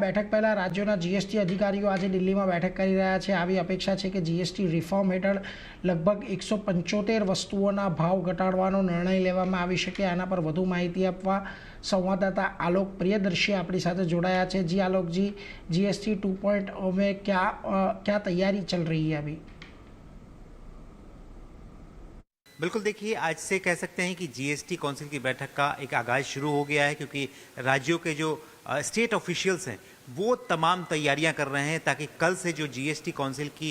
બેઠક પહેલાં રાજ્યોના જીએસટી અધિકારીઓ આજે દિલ્હીમાં બેઠક કરી રહ્યા છે। આવી અપેક્ષા છે કે જીએસટી રિફોર્મ હેઠળ લગભગ 175 વસ્તુઓના ભાવ ઘટાડવાનો નિર્ણય લેવામાં આવી શકે। આના પર વધુ માહિતી આપવા संवाददाता आलोक प्रियदर्शी अपनी साथ जोड़ाया है। जी आलोक जी, जीएसटी 2.0 में क्या तैयारी चल रही है अभी? बिल्कुल, देखिए आज से कह सकते हैं कि जीएसटी काउंसिल की बैठक का एक आगाज शुरू हो गया है, क्योंकि राज्यों के जो स्टेट ऑफिशियल्स हैं वो तमाम तैयारियां कर रहे हैं ताकि कल से जो जीएसटी काउंसिल की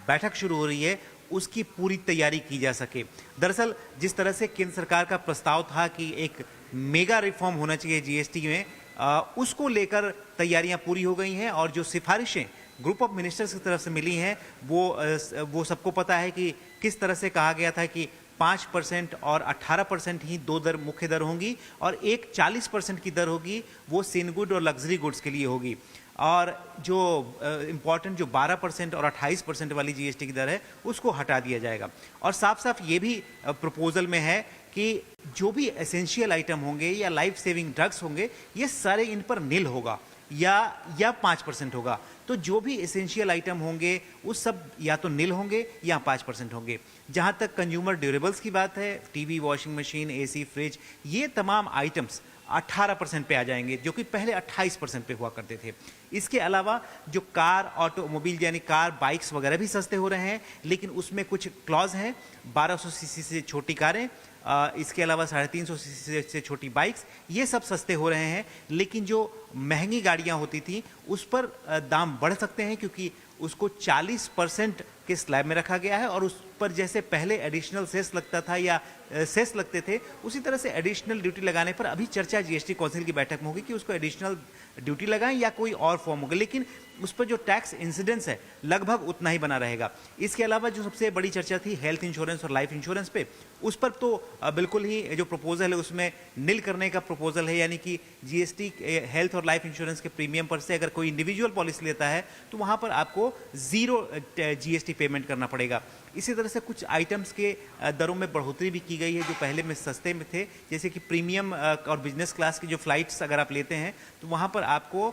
बैठक शुरू हो रही है उसकी पूरी तैयारी की जा सके। दरअसल जिस तरह से केंद्र सरकार का प्रस्ताव था कि एक मेगा रिफॉर्म होना चाहिए जीएसटी में, उसको लेकर तैयारियां पूरी हो गई हैं और जो सिफारिशें ग्रुप ऑफ मिनिस्टर्स की तरफ से मिली हैं वो सबको पता है कि किस तरह से कहा गया था कि 5% और 18% ही दो दर मुख्य दर होंगी और एक 40% की दर होगी, वो सेन गुड और लग्जरी गुड्स के लिए होगी। और जो इम्पॉर्टेंट जो 12% और 28% वाली जीएसटी की दर है उसको हटा दिया जाएगा। और साफ साफ ये भी प्रपोजल में है कि जो भी एसेंशियल आइटम होंगे या लाइफ सेविंग ड्रग्स होंगे ये सारे इन पर नील होगा या 5% होगा। तो जो भी एसेंशियल आइटम होंगे उस सब या तो नील होंगे या 5% होंगे। जहाँ तक कंज्यूमर ड्यूरेबल्स की बात है, TV, washing machine, AC, fridge, ये तमाम आइटम्स 18% पे आ जाएंगे, जो कि पहले 28% पे हुआ करते थे। इसके अलावा जो कार, ऑटोमोबाइल यानी कार, बाइक्स वगैरह भी सस्ते हो रहे हैं, लेकिन उसमें कुछ क्लॉज हैं। 1200 सीसी से छोटी कारें, इसके अलावा 350 सीसी से छोटी बाइक्स, ये सब सस्ते हो रहे हैं। लेकिन जो महंगी गाड़ियां होती थी उस पर दाम बढ़ सकते हैं, क्योंकि उसको 40% के स्लैब में रखा गया है और उस पर जैसे पहले एडिशनल सेस लगता था या सेस लगते थे, उसी तरह से एडिशनल ड्यूटी लगाने पर अभी चर्चा जीएसटी काउंसिल की बैठक में होगी कि उसको एडिशनल ड्यूटी लगाएं या कोई और फॉर्म होगा, लेकिन उस पर जो टैक्स इंसिडेंस है लगभग उतना ही बना रहेगा। इसके अलावा जो सबसे बड़ी चर्चा थी हेल्थ इंश्योरेंस और लाइफ इंश्योरेंस पे, उस पर तो बिल्कुल ही जो प्रपोजल है उसमें नील करने का प्रपोजल है, यानी कि जीएसटी हेल्थ और लाइफ इंश्योरेंस के प्रीमियम पर से अगर कोई इंडिविजुअल पॉलिसी लेता है तो वहां पर आपको 0 जीएसटी पेमेंट करना पड़ेगा। इसी तरह से कुछ आइटम्स के दरों में बढ़ोतरी भी की गई है जो पहले में सस्ते में थे, जैसे कि प्रीमियम और बिजनेस क्लास की जो फ्लाइट्स अगर आप लेते हैं तो वहाँ पर आपको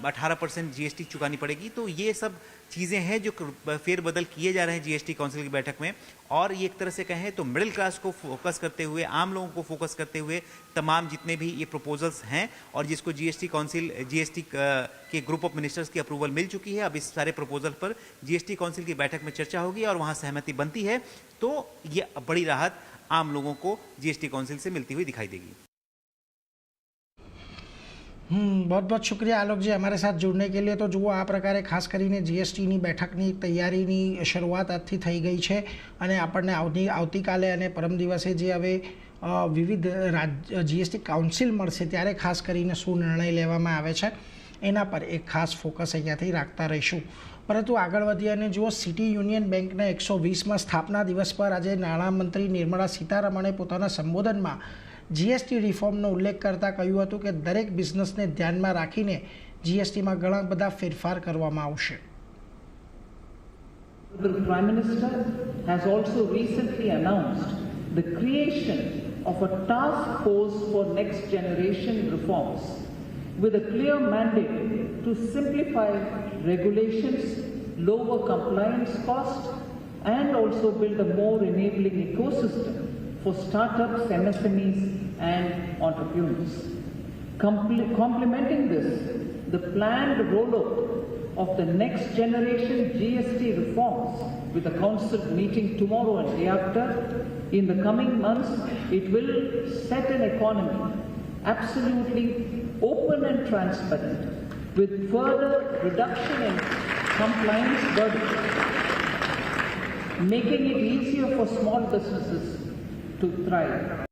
18% जीएसटी चुकानी पड़ेगी। तो ये सब चीज़ें हैं जो फेरबदल किए जा रहे हैं जीएसटी काउंसिल की बैठक में। और ये एक तरह से कहें तो मिडिल क्लास को फोकस करते हुए, आम लोगों को फोकस करते हुए तमाम जितने भी ये प्रपोजल्स हैं और जिसको जीएसटी काउंसिल जीएसटी के ग्रुप ऑफ मिनिस्टर्स की अप्रूवल मिल चुकी है, अब इस सारे प्रपोजल पर जीएसटी काउंसिल की बैठक में चर्चा होगी और वहाँ सहमति बनती है तो ये बड़ी राहत आम लोगों को जीएसटी काउंसिल से मिलती हुई दिखाई देगी। बहुत बहुत शुक्रिया आलोक जी अमारी साथ जुड़ने के लिए। तो जुओ आ प्रकारे खास करीने जीएसटी बैठकनी तैयारीनी शरूआत आजथी थई गई है और आपने आवती काले और परम दिवसे जे हवे विविध जीएसटी काउंसिल मळशे त्यारे खास करीने शुं निर्णय लेवामां आवे छे एना पर एक खास फोकस अहींयाथी राखता रहीशुं। परंतु आगळ वधीए अने जुओ सिटी यूनियन बेंकना 120मा स्थापना दिवस पर आज नाणामंत्री निर्मला सीतारमणे पोताना संबोधनमां जीएसटी रिफॉर्मनो उल्लेख करता कह्युं हतुं के दरेक बिजनेसने ध्यानमां राखीने जीएसटीमां घणा बधा फेरफार करवामां आवशे। The Prime Minister has also recently announced the creation of a task force for next generation reforms with a clear mandate to simplify regulations, lower compliance costs, and also build a more enabling ecosystem for startups, MSMEs, and entrepreneurs. Complementing this, the planned rollout of the next generation GST reforms with the council meeting tomorrow and day after, in the coming months, it will set an economy absolutely open and transparent with further reduction in compliance burden, making it easier for small businesses to thrive.